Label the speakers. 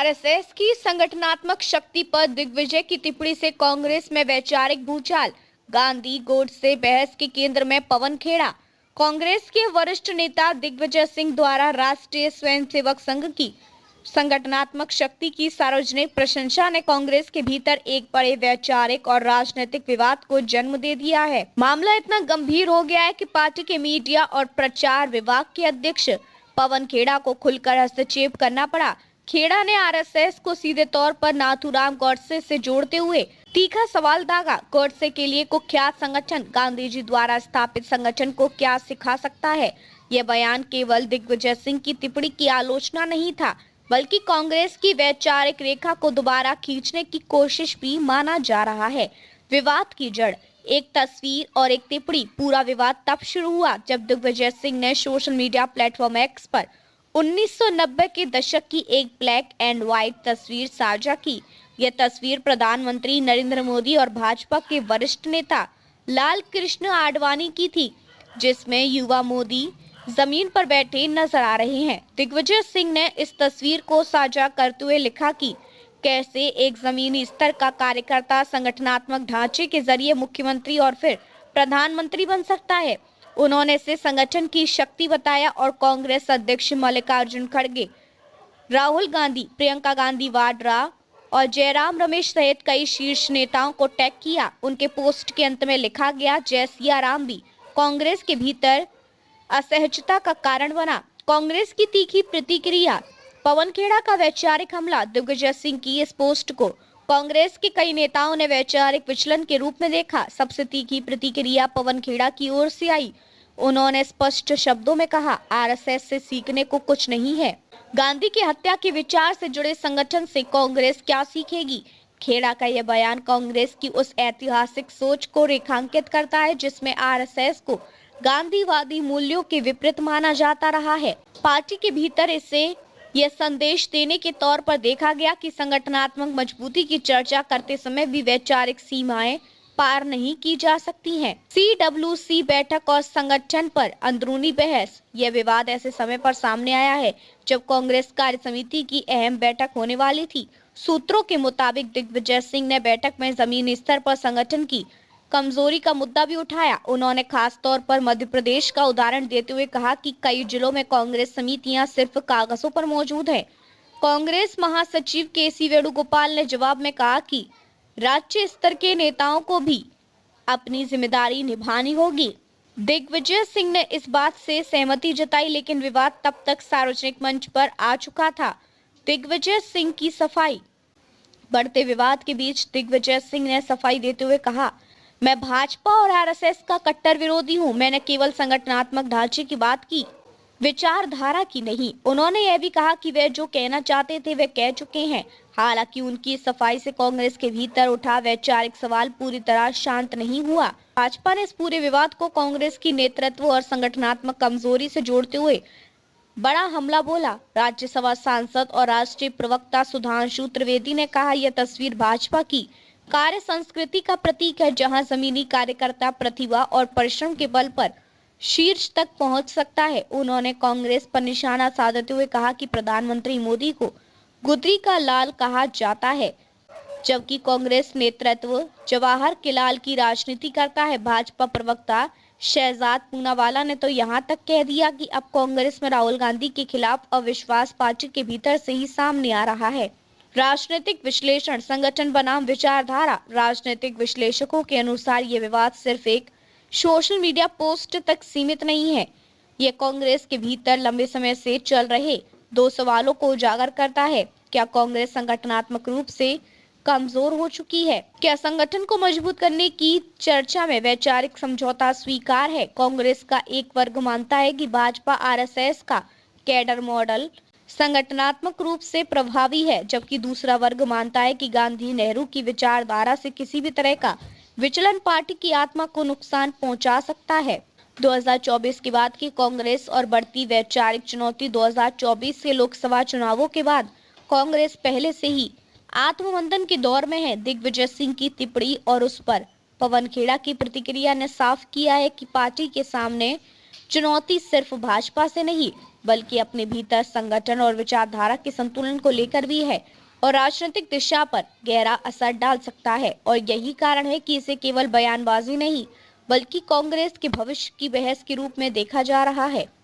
Speaker 1: RSS की संगठनात्मक शक्ति पर दिग्विजय की टिप्पणी से कांग्रेस में वैचारिक भूचाल। गांधी गोडसे बहस के केंद्र में पवन खेड़ा। कांग्रेस के वरिष्ठ नेता दिग्विजय सिंह द्वारा राष्ट्रीय स्वयंसेवक संघ की संगठनात्मक शक्ति की सार्वजनिक प्रशंसा ने कांग्रेस के भीतर एक बड़े वैचारिक और राजनीतिक विवाद को जन्म दे दिया है। मामला इतना गंभीर हो गया है कि पार्टी के मीडिया और प्रचार विभाग के अध्यक्ष पवन खेड़ा को खुलकर हस्तक्षेप करना पड़ा। खेड़ा ने आरएसएस को सीधे तौर पर नाथूराम गोडसे से जोड़ते हुए तीखा सवाल दागा। गोडसे के लिए कुख्यात संगठन गांधी जी द्वारा स्थापित संगठन को क्या सिखा सकता है? यह बयान केवल दिग्विजय सिंह की टिप्पणी की आलोचना नहीं था, बल्कि कांग्रेस की वैचारिक रेखा को दोबारा खींचने की कोशिश भी माना जा रहा है। विवाद की जड़ एक तस्वीर और एक टिप्पणी। पूरा विवाद तब शुरू हुआ जब दिग्विजय सिंह ने सोशल मीडिया प्लेटफॉर्म एक्स पर 1990 के दशक की एक ब्लैक एंड व्हाइट तस्वीर साझा की। यह तस्वीर प्रधानमंत्री नरेंद्र मोदी और भाजपा के वरिष्ठ नेता लाल कृष्ण आडवाणी की थी, जिसमें युवा मोदी जमीन पर बैठे नजर आ रहे हैं। दिग्विजय सिंह ने इस तस्वीर को साझा करते हुए लिखा कि कैसे एक जमीनी स्तर का कार्यकर्ता संगठनात्मक ढांचे के जरिए मुख्यमंत्री और फिर प्रधानमंत्री बन सकता है। उन्होंने इसे संगठन की शक्ति बताया और कांग्रेस अध्यक्ष मल्लिकार्जुन खड़गे, राहुल गांधी, प्रियंका गांधी वाड्रा और जयराम रमेश सहित कई शीर्ष नेताओं को टैग किया। उनके पोस्ट के अंत में लिखा गया, जय सिया राम भी कांग्रेस के भीतर असहजता का कारण बना। कांग्रेस की तीखी प्रतिक्रिया। पवन खेड़ा का वैचारिक हमला। दिग्विजय सिंह की इस पोस्ट को कांग्रेस के कई नेताओं ने वैचारिक विचलन के रूप में देखा। सबसे तीखी प्रतिक्रिया पवन खेड़ा की ओर से आई। उन्होंने स्पष्ट शब्दों में कहा, आरएसएस से सीखने को कुछ नहीं है। गांधी की हत्या के विचार से जुड़े संगठन से कांग्रेस क्या सीखेगी? खेड़ा का यह बयान कांग्रेस की उस ऐतिहासिक सोच को रेखांकित करता है जिसमें आरएसएस को गांधीवादी मूल्यों के विपरीत माना जाता रहा है। पार्टी के भीतर इसे यह संदेश देने के तौर पर देखा गया कि संगठनात्मक मजबूती की चर्चा करते समय भी वैचारिक सीमाएं पार नहीं की जा सकती हैं। CWC बैठक और संगठन पर अंदरूनी बहस। यह विवाद ऐसे समय पर सामने आया है जब कांग्रेस कार्य समिति की अहम बैठक होने वाली थी। सूत्रों के मुताबिक दिग्विजय सिंह ने बैठक में जमीनी स्तर पर संगठन की कमजोरी का मुद्दा भी उठाया। उन्होंने खास तौर पर मध्य प्रदेश का उदाहरण देते हुए कहा कि कई जिलों में कांग्रेस समितियां सिर्फ कागजों पर मौजूद हैं। कांग्रेस महासचिव KC वेणुगोपाल ने जवाब में कहा कि राज्य स्तर के नेताओं को भी अपनी जिम्मेदारी निभानी होगी। दिग्विजय सिंह ने इस बात से सहमति जताई, लेकिन विवाद तब तक सार्वजनिक मंच पर आ चुका था। दिग्विजय सिंह की सफाई। बढ़ते विवाद के बीच दिग्विजय सिंह ने सफाई देते हुए कहा, मैं भाजपा और आरएसएस का कट्टर विरोधी हूं। मैंने केवल संगठनात्मक ढांचे की बात की, विचारधारा की नहीं। उन्होंने यह भी कहा कि वे जो कहना चाहते थे वे कह चुके हैं। हालांकि उनकी सफाई से कांग्रेस के भीतर उठा वैचारिक सवाल पूरी तरह शांत नहीं हुआ। भाजपा ने इस पूरे विवाद को कांग्रेस की नेतृत्व और संगठनात्मक कमजोरी से जोड़ते हुए बड़ा हमला बोला। राज्यसभा सांसद और राष्ट्रीय प्रवक्ता सुधांशु त्रिवेदी ने कहा, यह तस्वीर भाजपा की कार्य संस्कृति का प्रतीक है, जहां जमीनी कार्यकर्ता प्रतिभा और परिश्रम के बल पर शीर्ष तक पहुंच सकता है। उन्होंने कांग्रेस पर निशाना साधते हुए कहा कि प्रधानमंत्री मोदी को गुदरी का लाल कहा जाता है, जबकि कांग्रेस नेतृत्व जवाहर के लाल की राजनीति करता है। भाजपा प्रवक्ता शहजाद पूनावाला ने तो यहाँ तक कह दिया कि अब कांग्रेस में राहुल गांधी के खिलाफ अविश्वास पार्टी के भीतर से ही सामने आ रहा है। राजनीतिक विश्लेषण। संगठन बनाम विचारधारा। राजनीतिक विश्लेषकों के अनुसार ये विवाद सिर्फ एक सोशल मीडिया पोस्ट तक सीमित नहीं है। यह कांग्रेस के भीतर लंबे समय से चल रहे दो सवालों को उजागर करता है। क्या कांग्रेस संगठनात्मक रूप से कमजोर हो चुकी है? क्या संगठन को मजबूत करने की चर्चा में वैचारिक समझौता स्वीकार है? कांग्रेस का एक वर्ग मानता है कि भाजपा आरएसएस का कैडर मॉडल संगठनात्मक रूप से प्रभावी है, जबकि दूसरा वर्ग मानता है कि गांधी नेहरू की विचारधारा से किसी भी तरह का विचलन पार्टी की आत्मा को नुकसान पहुंचा सकता है। 2024 के बाद की कांग्रेस और बढ़ती वैचारिक चुनौती। 2024 के लोकसभा चुनावों के बाद कांग्रेस पहले से ही आत्ममंथन के दौर में है। दिग्विजय सिंह की टिप्पणी और उस पर पवन खेड़ा की प्रतिक्रिया ने साफ किया है कि पार्टी के सामने चुनौती सिर्फ भाजपा से नहीं बल्कि अपने भीतर संगठन और विचारधारा के संतुलन को लेकर भी है और राजनीतिक दिशा पर गहरा असर डाल सकता है। और यही कारण है कि इसे केवल बयानबाजी नहीं बल्कि कांग्रेस के भविष्य की बहस के रूप में देखा जा रहा है।